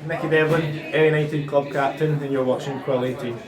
Mickey Devlin, Ayr United club captain, and you're watching Quill 18.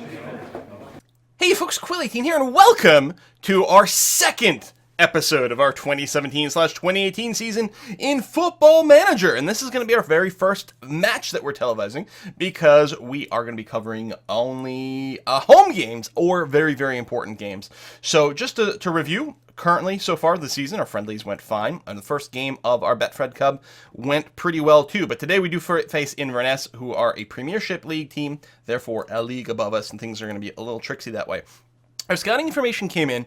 Hey folks, Quill18 here, and welcome to our second episode of our 2017/2018 season in Football Manager. And this is going to be our very first match that we're televising, because we are going to be covering only home games or very, very important games. So just to review, currently, so far this season, our friendlies went fine, and the first game of our Betfred Cup went pretty well too. But today we do face Inverness, who are a Premiership League team, therefore a league above us, and things are going to be a little tricksy that way. Our scouting information came in,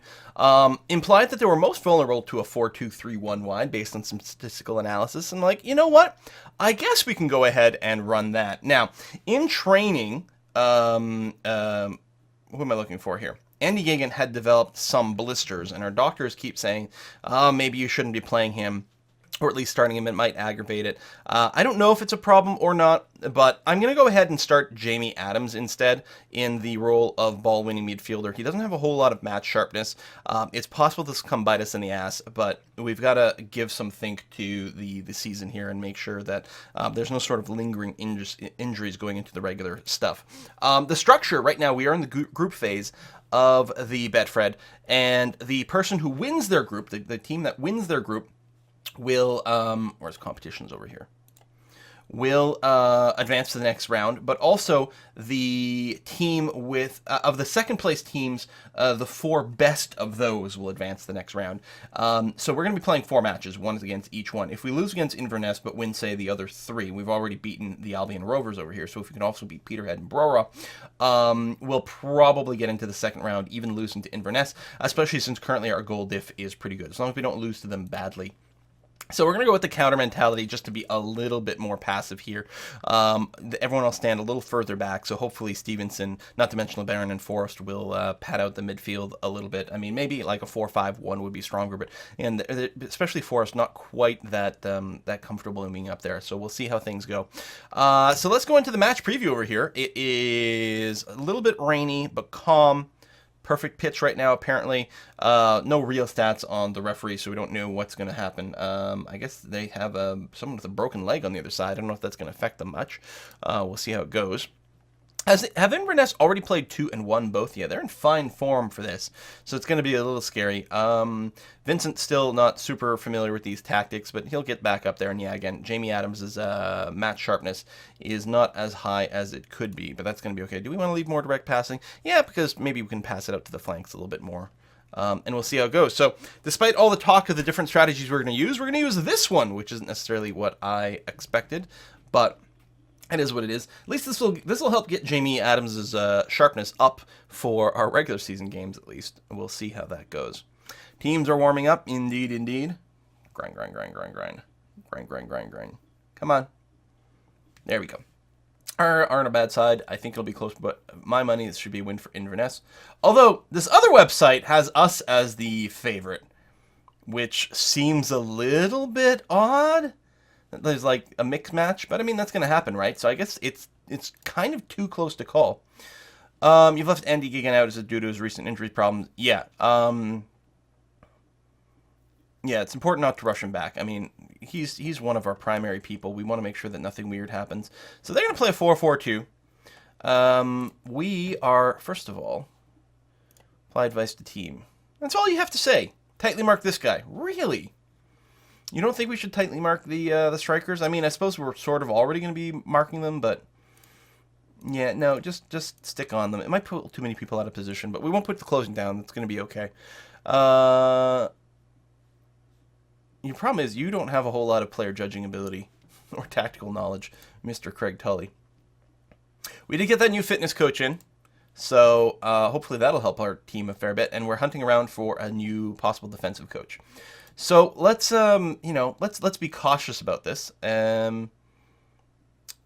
implied that they were most vulnerable to a 4-2-3-1 wide based on some statistical analysis. And like, you know what? I guess we can go ahead and run that. Now, in training, who am I looking for here? Andy Gagan had developed some blisters, and our doctors keep saying, maybe you shouldn't be playing him, or at least starting him, it might aggravate it. I don't know if it's a problem or not, but I'm going to go ahead and start Jamie Adams instead in the role of ball-winning midfielder. He doesn't have a whole lot of match sharpness. It's possible this will come bite us in the ass, but we've got to give some think to the season here and make sure that there's no sort of lingering injuries going into the regular stuff. The structure, right now, we are in the group phase of the Betfred, and the person who wins their group, the team that wins their group, will, where's competitions over here, will advance to the next round, but also the team with, of the second place teams, the four best of those will advance to the next round. So we're going to be playing 4 matches, one against each one. If we lose against Inverness, but win, say, the other 3, we've already beaten the Albion Rovers over here, so if we can also beat Peterhead and Brora, we'll probably get into the second round, even losing to Inverness, especially since currently our goal diff is pretty good, as long as we don't lose to them badly. So we're going to go with the counter mentality just to be a little bit more passive here. Everyone will stand a little further back, so hopefully Stevenson, not to mention LeBaron and Forrest, will pad out the midfield a little bit. I mean, maybe like a 4-5-1 would be stronger, but especially Forrest, not quite that comfortable in being up there. So we'll see how things go. So let's go into the match preview over here. It is a little bit rainy, but calm. Perfect pitch right now, apparently. No real stats on the referee, so we don't know what's going to happen. I guess they have someone with a broken leg on the other side. I don't know if that's going to affect them much. We'll see how it goes. Have Inverness already played 2 and won both? Yeah, they're in fine form for this, so it's going to be a little scary. Vincent's still not super familiar with these tactics, but he'll get back up there. And yeah, again, Jamie Adams' match sharpness is not as high as it could be, but that's going to be okay. Do we want to leave more direct passing? Yeah, because maybe we can pass it out to the flanks a little bit more. And we'll see how it goes. So, despite all the talk of the different strategies we're going to use this one, which isn't necessarily what I expected, but it is what it is. At least this will help get Jamie Adams' sharpness up for our regular season games, at least. We'll see how that goes. Teams are warming up. Indeed, indeed. Grind, grind, grind, grind, grind. Grind, grind, grind, grind. Come on. There we go. Are on a bad side. I think it'll be close, but my money, this should be a win for Inverness. Although, this other website has us as the favorite, which seems a little bit odd. There's like a mixed match, but I mean, that's going to happen, right? So I guess it's kind of too close to call. You've left Andy Gagan out due to his recent injury problems. Yeah. Yeah, it's important not to rush him back. I mean, he's one of our primary people. We want to make sure that nothing weird happens. So they're going to play a 4-4-2. We are, first of all, apply advice to team. That's all you have to say. Tightly mark this guy. Really? You don't think we should tightly mark the strikers? I mean, I suppose we're sort of already going to be marking them, but yeah, no, just stick on them. It might put too many people out of position, but we won't put the closing down. It's going to be okay. Your problem is you don't have a whole lot of player judging ability or tactical knowledge, Mr. Craig Tully. We did get that new fitness coach in, so hopefully that'll help our team a fair bit, and we're hunting around for a new possible defensive coach. So let's let's be cautious about this.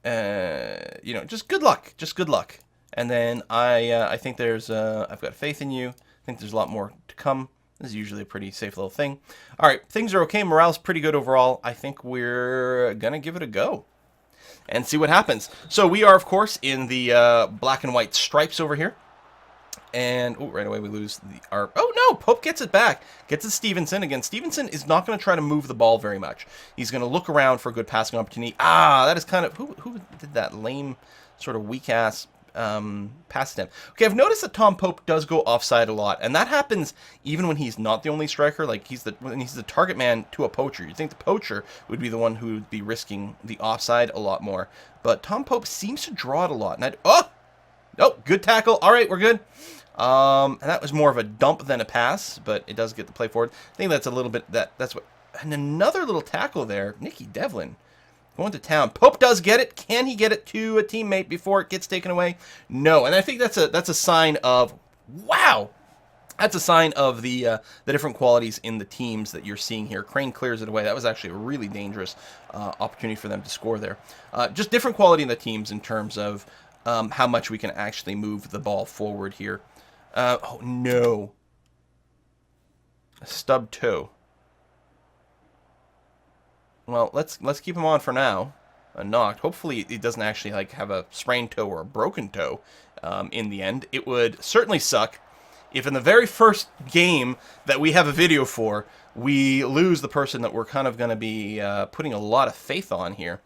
Just good luck. Just good luck. And then I think there's I've got faith in you. I think there's a lot more to come. This is usually a pretty safe little thing. All right, things are okay. Morale's pretty good overall. I think we're gonna give it a go and see what happens. So we are, of course, in the black and white stripes over here. And right away we lose our... Oh, no! Pope gets it back. Gets it Stevenson. Again, Stevenson is not going to try to move the ball very much. He's going to look around for a good passing opportunity. Ah, that is kind of... Who did that lame, sort of weak-ass pass attempt? Okay, I've noticed that Tom Pope does go offside a lot. And that happens even when he's not the only striker. Like, when he's the target man to a poacher. You'd think the poacher would be the one who would be risking the offside a lot more. But Tom Pope seems to draw it a lot. And Oh, good tackle. All right, we're good. And that was more of a dump than a pass, but it does get the play forward. I think that's a little bit, that's what, and another little tackle there. Nicky Devlin going to town. Pope does get it. Can he get it to a teammate before it gets taken away? No, and I think that's a sign of, wow. That's a sign of the different qualities in the teams that you're seeing here. Crane clears it away. That was actually a really dangerous opportunity for them to score there. Just different quality in the teams in terms of how much we can actually move the ball forward here. Oh, no. A stub toe. Well, let's keep him on for now. Knocked. Hopefully it doesn't actually like have a sprained toe or a broken toe in the end. It would certainly suck if in the very first game that we have a video for, we lose the person that we're kind of going to be putting a lot of faith on here.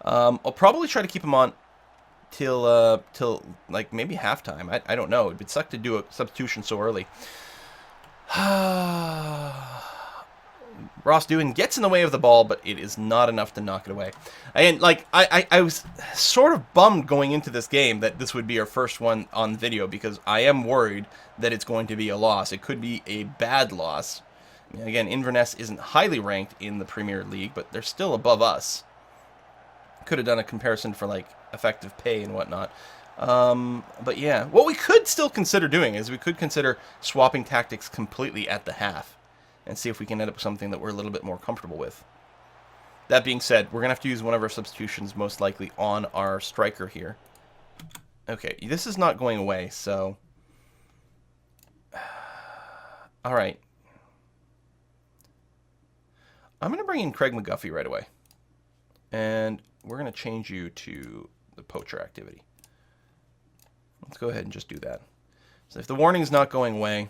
I'll probably try to keep him on till like maybe halftime. I don't know. It'd suck to do a substitution so early. Ross Doohan gets in the way of the ball, but it is not enough to knock it away. And like I was sort of bummed going into this game that this would be our first one on video, because I am worried that it's going to be a loss. It could be a bad loss. I mean, again, Inverness isn't highly ranked in the Premier League, but they're still above us. Could have done a comparison for like effective pay and whatnot. But yeah, what we could still consider doing is we could consider swapping tactics completely at the half and see if we can end up with something that we're a little bit more comfortable with. That being said, we're going to have to use one of our substitutions most likely on our striker here. Okay, this is not going away, so... Alright. I'm going to bring in Craig McGuffey right away. And we're going to change you to the poacher activity. Let's go ahead and just do that. So if the warning's not going away,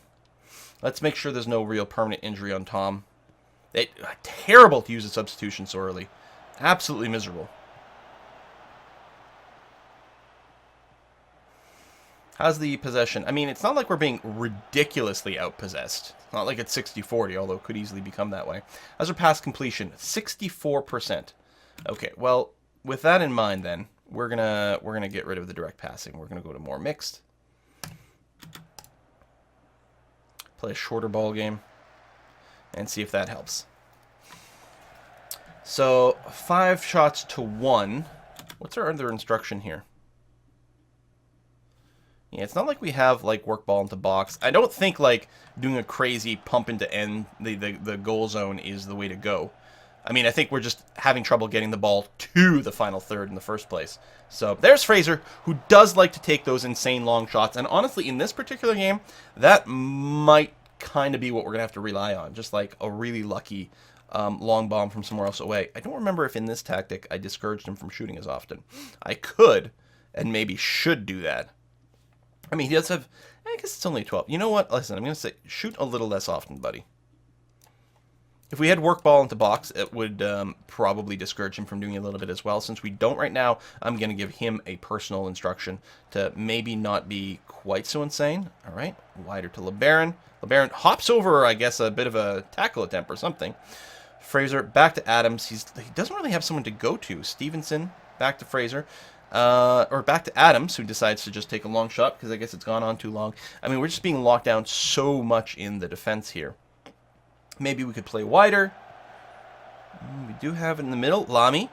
let's make sure there's no real permanent injury on Tom. Terrible to use a substitution so early. Absolutely miserable. How's the possession? I mean, it's not like we're being ridiculously outpossessed. It's not like it's 60-40, although it could easily become that way. How's our pass completion? 64%. Okay, well, with that in mind then, we're gonna get rid of the direct passing. We're gonna go to more mixed. Play a shorter ball game and see if that helps. So 5 shots to 1. What's our other instruction here? Yeah, it's not like we have like work ball into box. I don't think like doing a crazy pump into end the goal zone is the way to go. I mean, I think we're just having trouble getting the ball to the final third in the first place. So there's Fraser, who does like to take those insane long shots. And honestly, in this particular game, that might kind of be what we're going to have to rely on. Just like a really lucky long bomb from somewhere else away. I don't remember if in this tactic I discouraged him from shooting as often. I could and maybe should do that. I mean, he does have... I guess it's only 12. You know what? Listen, I'm going to say shoot a little less often, buddy. If we had work ball into box, it would probably discourage him from doing a little bit as well. Since we don't right now, I'm going to give him a personal instruction to maybe not be quite so insane. All right, wider to LeBaron. LeBaron hops over, I guess, a bit of a tackle attempt or something. Fraser back to Adams. He doesn't really have someone to go to. Stevenson back to Fraser. Or back to Adams, who decides to just take a long shot because I guess it's gone on too long. I mean, we're just being locked down so much in the defense here. Maybe we could play wider. We do have in the middle, Lamy.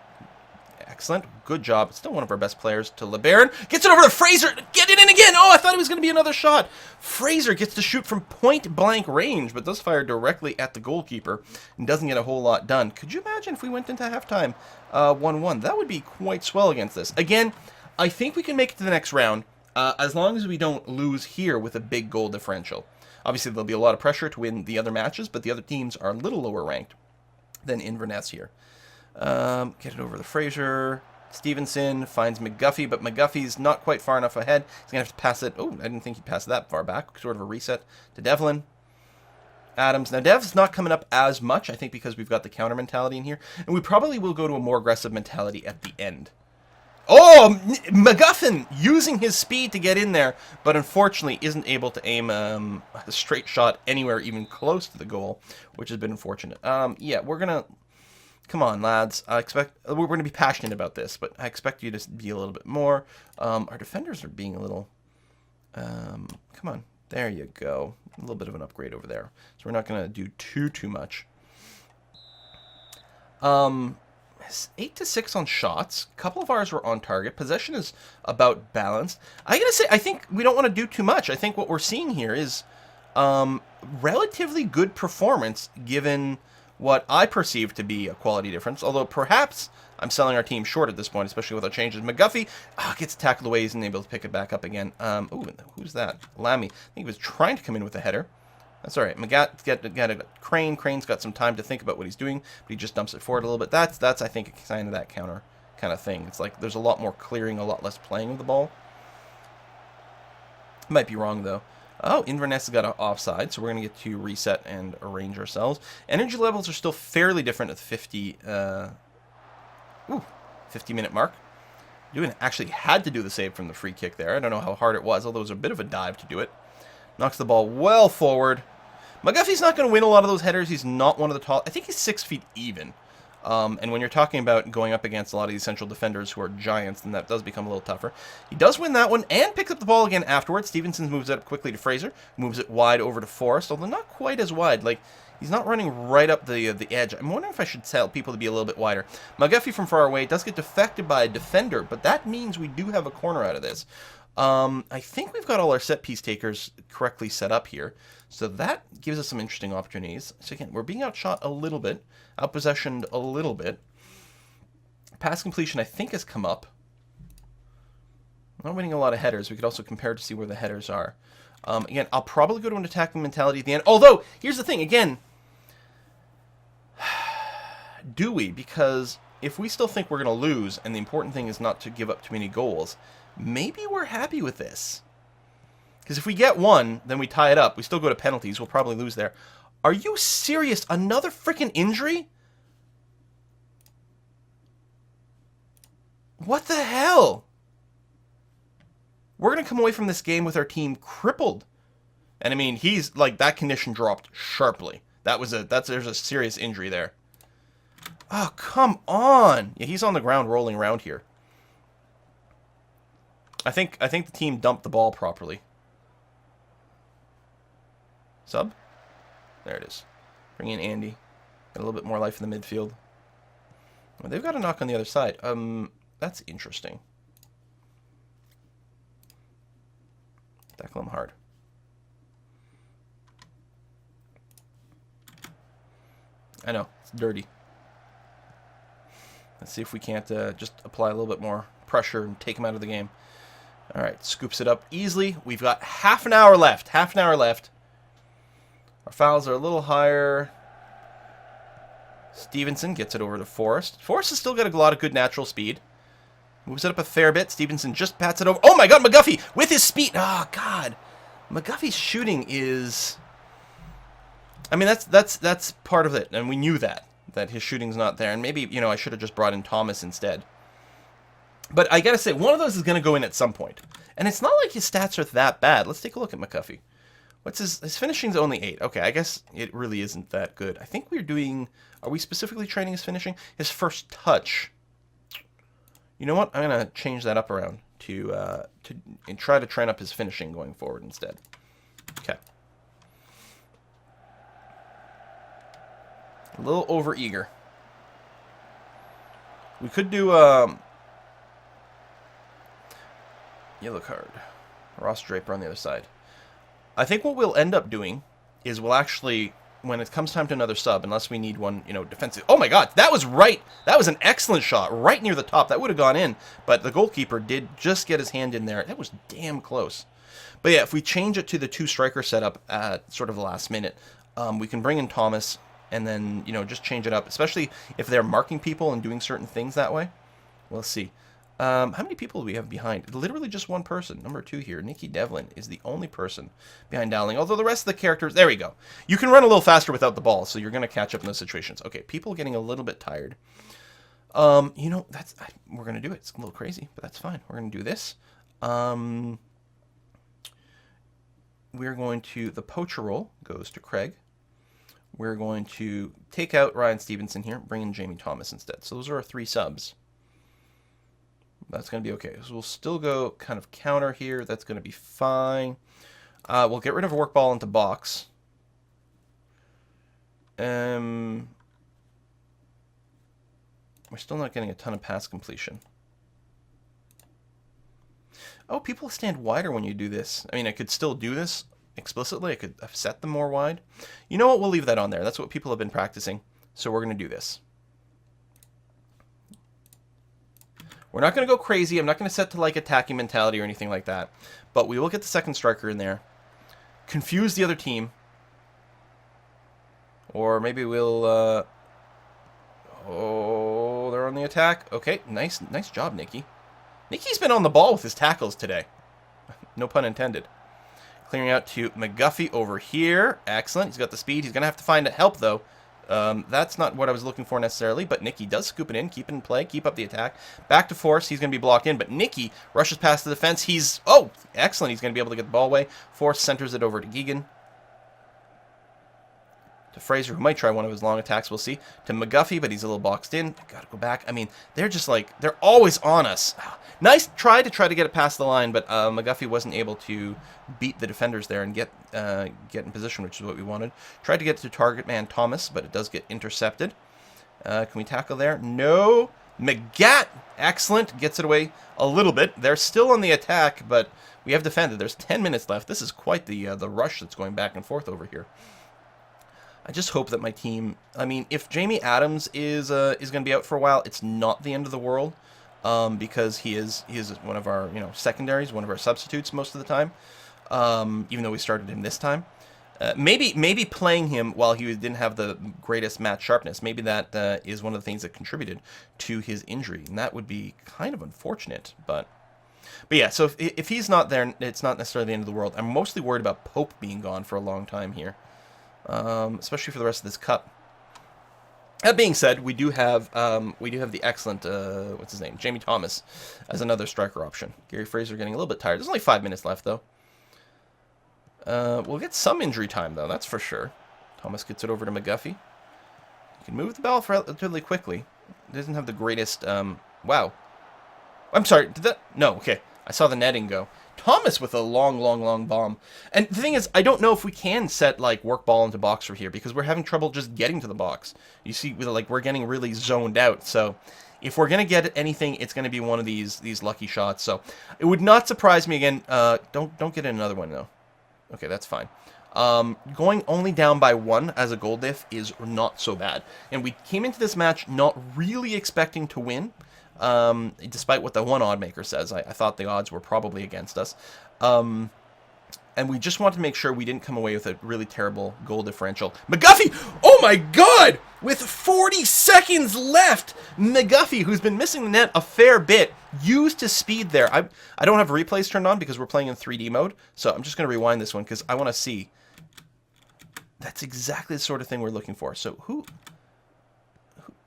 Excellent. Good job. It's still one of our best players to LeBaron. Gets it over to Fraser. Get it in again. Oh, I thought it was going to be another shot. Fraser gets to shoot from point-blank range, but does fire directly at the goalkeeper and doesn't get a whole lot done. Could you imagine if we went into halftime 1-1? That would be quite swell against this. Again, I think we can make it to the next round as long as we don't lose here with a big goal differential. Obviously, there'll be a lot of pressure to win the other matches, but the other teams are a little lower ranked than Inverness here. Get it over to Fraser. Stevenson finds McGuffey, but McGuffey's not quite far enough ahead. He's going to have to pass it. Oh, I didn't think he passed that far back. Sort of a reset to Devlin. Adams. Now, Dev's not coming up as much, I think, because we've got the counter mentality in here. And we probably will go to a more aggressive mentality at the end. Oh, McGuffin using his speed to get in there, but unfortunately isn't able to aim a straight shot anywhere even close to the goal, which has been unfortunate. Yeah, we're going to... Come on, lads. I expect... We're going to be passionate about this, but I expect you to be a little bit more. Our defenders are being a little... come on. There you go. A little bit of an upgrade over there. So we're not going to do too much. 8-6 on shots. A couple of ours were on target. Possession is about balanced. I gotta say, I think we don't want to do too much. I think what we're seeing here is relatively good performance given what I perceive to be a quality difference. Although perhaps I'm selling our team short at this point, especially with our changes. McGuffey gets tackled away. He's unable to pick it back up again. Ooh, who's that? Lammy. I think he was trying to come in with a header. That's all right. Magat got a Crane. Crane's got some time to think about what he's doing, but he just dumps it forward a little bit. That's I think, a sign of that counter kind of thing. It's like there's a lot more clearing, a lot less playing with the ball. Might be wrong, though. Oh, Inverness has got an offside, so we're going to get to reset and arrange ourselves. Energy levels are still fairly different at the 50-minute mark. Doohan actually had to do the save from the free kick there. I don't know how hard it was, although it was a bit of a dive to do it. Knocks the ball well forward. McGuffey's not going to win a lot of those headers. He's not one of the tall... I think he's 6 feet even. And when you're talking about going up against a lot of these central defenders who are giants, then that does become a little tougher. He does win that one and picks up the ball again afterwards. Stevenson moves it up quickly to Fraser. Moves it wide over to Forrest, although not quite as wide. Like, he's not running right up the edge. I'm wondering if I should tell people to be a little bit wider. McGuffey from far away does get defected by a defender, but that means we do have a corner out of this. I think we've got all our set piece takers correctly set up here. So that gives us some interesting opportunities. So again, we're being outshot a little bit, outpossessioned a little bit. Pass completion, I think, has come up. Not winning a lot of headers. We could also compare to see where the headers are. Again, I'll probably go to an attacking mentality at the end. Although, here's the thing, again. Do we? Because if we still think we're going to lose, and the important thing is not to give up too many goals, maybe we're happy with this. Because if we get one, then we tie it up. We still go to penalties. We'll probably lose there. Are you serious? Another freaking injury? What the hell? We're going to come away from this game with our team crippled. And I mean, he's like, that condition dropped sharply. There's a serious injury there. Oh, come on. Yeah, he's on the ground rolling around here. I think the team dumped the ball properly. Sub? There it is. Bring in Andy. Got a little bit more life in the midfield. Well, they've got a knock on the other side. That's interesting. Tackle him hard. I know. It's dirty. Let's see if we can't just apply a little bit more pressure and take him out of the game. All right, scoops it up easily. We've got half an hour left. Half an hour left. Our fouls are a little higher. Stevenson gets it over to Forrest. Forrest has still got a lot of good natural speed. Moves it up a fair bit. Stevenson just pats it over. Oh my God, McGuffey with his speed. Oh God, McGuffey's shooting is. I mean, that's part of it, and we knew that his shooting's not there, and maybe I should have just brought in Thomas instead. But I gotta say, one of those is gonna go in at some point, and it's not like his stats are that bad. Let's take a look at McGuffey. What's his finishing's only 8. Okay, I guess it really isn't that good. I think we're doing. Are we specifically training his finishing? His first touch. You know what? I'm gonna change that up around to and try to train up his finishing going forward instead. Okay. A little over eager. We could do yellow card. Ross Draper on the other side. I think what we'll end up doing is we'll actually, when it comes time to another sub, unless we need one, defensive. Oh my God, that was right. That was an excellent shot, right near the top. That would have gone in, but the goalkeeper did just get his hand in there. That was damn close. But yeah, if we change it to the 2 striker setup at sort of the last minute, we can bring in Thomas and then, just change it up, especially if they're marking people and doing certain things that way. We'll see. How many people do we have behind? Literally just one person. Number 2 here. Nikki Devlin is the only person behind Dowling. Although the rest of the characters... There we go. You can run a little faster without the ball, so you're going to catch up in those situations. Okay, people getting a little bit tired. You know, we're going to do it. It's a little crazy, but that's fine. We're going to do this. We're going to... The poacher role goes to Craig. We're going to take out Ryan Stevenson here, bring in Jamie Thomas instead. So those are our 3 subs. That's going to be okay. So we'll still go kind of counter here. That's going to be fine. We'll get rid of a work ball into box. We're still not getting a ton of pass completion. Oh, people stand wider when you do this. I mean, I could still do this explicitly. I could have set them more wide. You know what? We'll leave that on there. That's what people have been practicing. So we're going to do this. We're not going to go crazy. I'm not going to set to like attacking mentality or anything like that. But we will get the second striker in there. Confuse the other team. Or maybe we'll... Oh, they're on the attack. Okay, nice job, Nikki. Nikki's been on the ball with his tackles today. No pun intended. Clearing out to McGuffey over here. Excellent. He's got the speed. He's going to have to find help, though. That's not what I was looking for necessarily, but Nikki does scoop it in, keep it in play, keep up the attack. Back to Force, he's going to be blocked in, but Nikki rushes past the defense. Oh, excellent. He's going to be able to get the ball away. Force centers it over to Geegan. To Fraser, who might try one of his long attacks, we'll see. To McGuffey, but he's a little boxed in. Got to go back. I mean, they're just like, they're always on us. Nice try to get it past the line, but McGuffey wasn't able to beat the defenders there and get in position, which is what we wanted. Tried to get to target man Thomas, but it does get intercepted. Can we tackle there? No. McGat, excellent. Gets it away a little bit. They're still on the attack, but we have defended. There's 10 minutes left. This is quite the rush that's going back and forth over here. I just hope that my team... I mean, if Jamie Adams is going to be out for a while, it's not the end of the world, because he is one of our secondaries, one of our substitutes most of the time, even though we started him this time. Maybe playing him while he didn't have the greatest match sharpness, maybe that is one of the things that contributed to his injury, and that would be kind of unfortunate, but yeah, so if he's not there, it's not necessarily the end of the world. I'm mostly worried about Pope being gone for a long time here. Especially for the rest of this cup. That being said, we do have the excellent what's his name, Jamie Thomas, as another striker option. Gary Fraser getting a little bit tired. There's only 5 minutes left though. We'll get some injury time though, that's for sure. Thomas gets it over to McGuffey. He can move the ball relatively quickly. He doesn't have the greatest. Wow. I'm sorry. Did that? No. Okay. I saw the netting go. Thomas with a long bomb. And the thing is, I don't know if we can set, like, work ball into box for here, because we're having trouble just getting to the box. You see, like, we're getting really zoned out. So if we're going to get anything, it's going to be one of these lucky shots. So it would not surprise me again. Don't get in another one, though. Okay, that's fine. Going only down by 1 as a goal diff is not so bad. And we came into this match not really expecting to win. Despite what the one odd maker says, I thought the odds were probably against us. And we just wanted to make sure we didn't come away with a really terrible goal differential. McGuffey! Oh my god! With 40 seconds left, McGuffey, who's been missing the net a fair bit, used his speed there. I don't have replays turned on because we're playing in 3D mode, so I'm just going to rewind this one because I want to see. That's exactly the sort of thing we're looking for. So who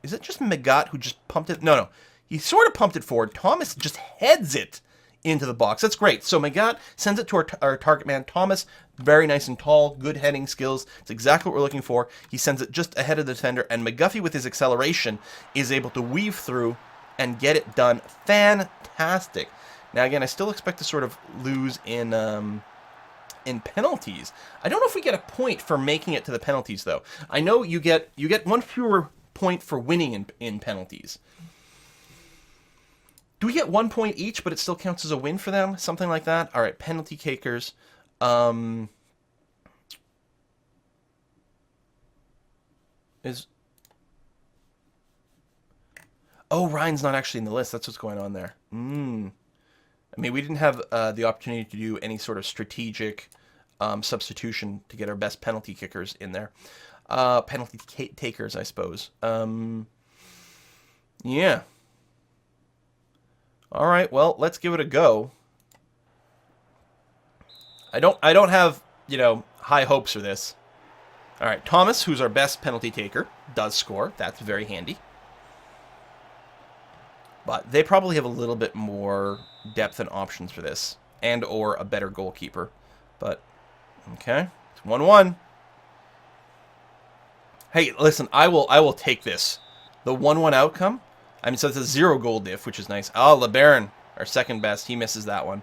is it? Just McGutt who just pumped it? No. He sort of pumped it forward. Thomas just heads it into the box. That's great. So McGatt sends it to our target man, Thomas. Very nice and tall. Good heading skills. It's exactly what we're looking for. He sends it just ahead of the defender. And McGuffey, with his acceleration, is able to weave through and get it done. Fantastic. Now, again, I still expect to sort of lose in penalties. I don't know if we get a point for making it to the penalties, though. I know you get one fewer point for winning in penalties. Do we get 1 point each, but it still counts as a win for them? Something like that? All right, penalty takers. Oh, Ryan's not actually in the list. That's what's going on there. I mean, we didn't have the opportunity to do any sort of strategic substitution to get our best penalty kickers in there. Penalty takers, I suppose. Yeah. All right, well, let's give it a go. I don't have, high hopes for this. All right, Thomas, who's our best penalty taker, does score. That's very handy. But they probably have a little bit more depth and options for this, and or a better goalkeeper. But, okay, it's 1-1. Hey, listen, I will take this. The 1-1 outcome. I mean, so it's a 0 goal diff, which is nice. Oh, LeBaron, our second best, he misses that one.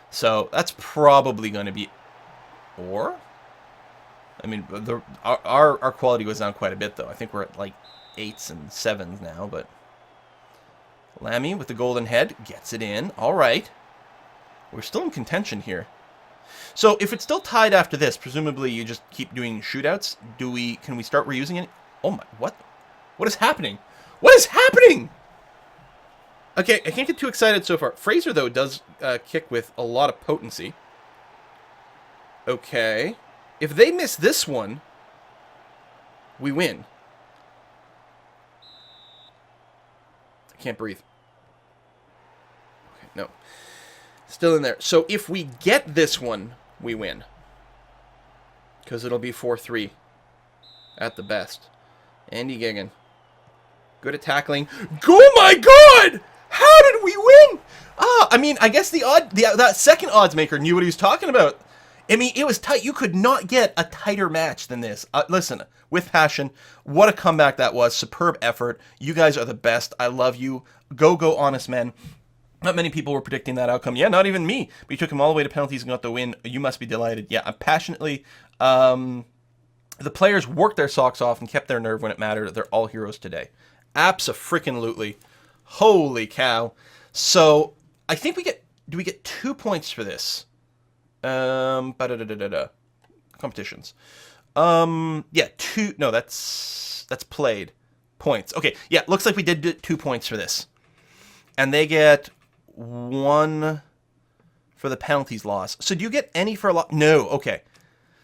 So that's probably going to be, or, I mean, our quality goes down quite a bit though. I think we're at like 8s and 7s now, but Lammy with the golden head gets it in. All right, we're still in contention here. So if it's still tied after this, presumably you just keep doing shootouts. Can we start reusing it? Oh my, what is happening? What is happening? Okay, I can't get too excited so far. Fraser, though, does kick with a lot of potency. Okay. If they miss this one, we win. I can't breathe. Okay, no. Still in there. So if we get this one, we win. Because it'll be 4-3 at the best. Andy Gigan. Good at tackling. Oh my god! How did we win? I mean, I guess that second odds maker knew what he was talking about. I mean, it was tight. You could not get a tighter match than this. Listen, with passion, what a comeback that was. Superb effort. You guys are the best. I love you. Go, honest men. Not many people were predicting that outcome. Yeah, not even me. We took him all the way to penalties and got the win. You must be delighted. Yeah, I'm passionately. The players worked their socks off and kept their nerve when it mattered. They're all heroes today. Abso-freaking-lutely. Holy cow. So, I think do we get 2 points for this? Competitions. Yeah, 2, no, that's played. Points. Okay, yeah, looks like we did 2 points for this. And they get 1 for the penalties loss. So do you get any for a loss? No, okay.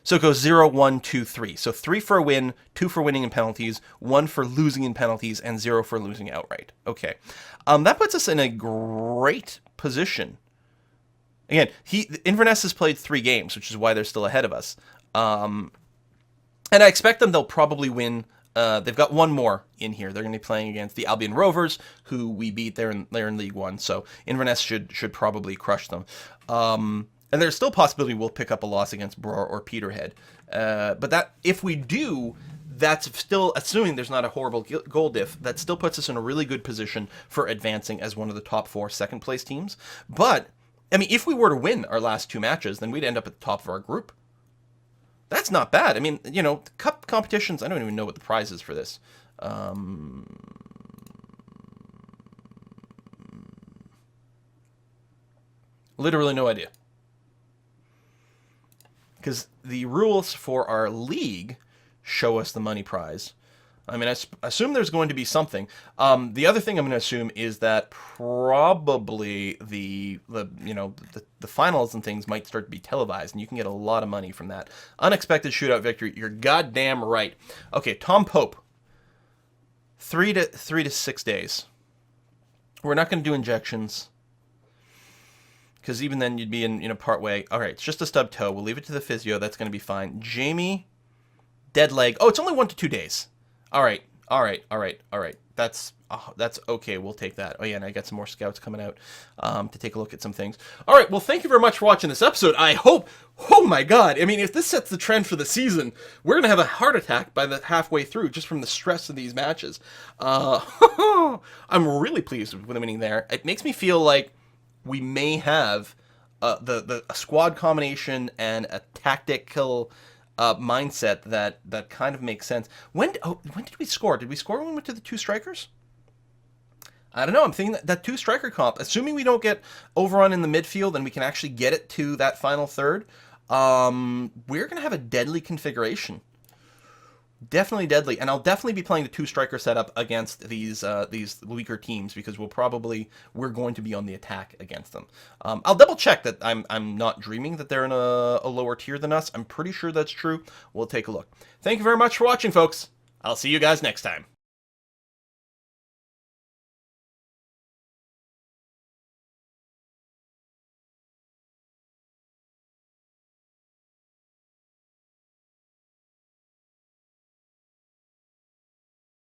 So it goes 0, 1, 2, 3. So 3 for a win, 2 for winning in penalties, 1 for losing in penalties, and 0 for losing outright. Okay. That puts us in a great position. Again, Inverness has played 3 games, which is why they're still ahead of us. And I expect they'll probably win. They've got 1 more in here. They're going to be playing against the Albion Rovers, who we beat. They're in League One, so Inverness should probably crush them. And there's still a possibility we'll pick up a loss against Bror or Peterhead. But that, if we do, that's still, assuming there's not a horrible goal diff, that still puts us in a really good position for advancing as one of the top 4 second-place teams. But, I mean, if we were to win our last 2 matches, then we'd end up at the top of our group. That's not bad. I mean, cup competitions, I don't even know what the prize is for this. Literally no idea. Because the rules for our league show us the money prize. I mean, I assume there's going to be something. The other thing I'm going to assume is that probably the finals and things might start to be televised, and you can get a lot of money from that. Unexpected shootout victory. You're goddamn right. Okay, Tom Pope. 3 to 6 days. We're not going to do injections. Because even then you'd be in part way. All right, it's just a stub toe. We'll leave it to the physio. That's going to be fine. Jamie, dead leg. Oh, it's only 1 to 2 days. All right. That's okay. We'll take that. Oh yeah, and I got some more scouts coming out to take a look at some things. All right. Well, thank you very much for watching this episode. I hope. Oh my God. I mean, if this sets the trend for the season, we're gonna have a heart attack by the halfway through just from the stress of these matches. I'm really pleased with winning there. It makes me feel like we may have a squad combination and a tactical mindset that kind of makes sense. When did we score? Did we score when we went to the 2 strikers? I don't know. I'm thinking that 2 striker comp, assuming we don't get overrun in the midfield and we can actually get it to that final third, we're going to have a deadly configuration. Definitely deadly, and I'll definitely be playing the 2 striker setup against these weaker teams because we're going to be on the attack against them. I'll double check that I'm not dreaming that they're in a lower tier than us. I'm pretty sure that's true. We'll take a look. Thank you very much for watching, folks. I'll see you guys next time.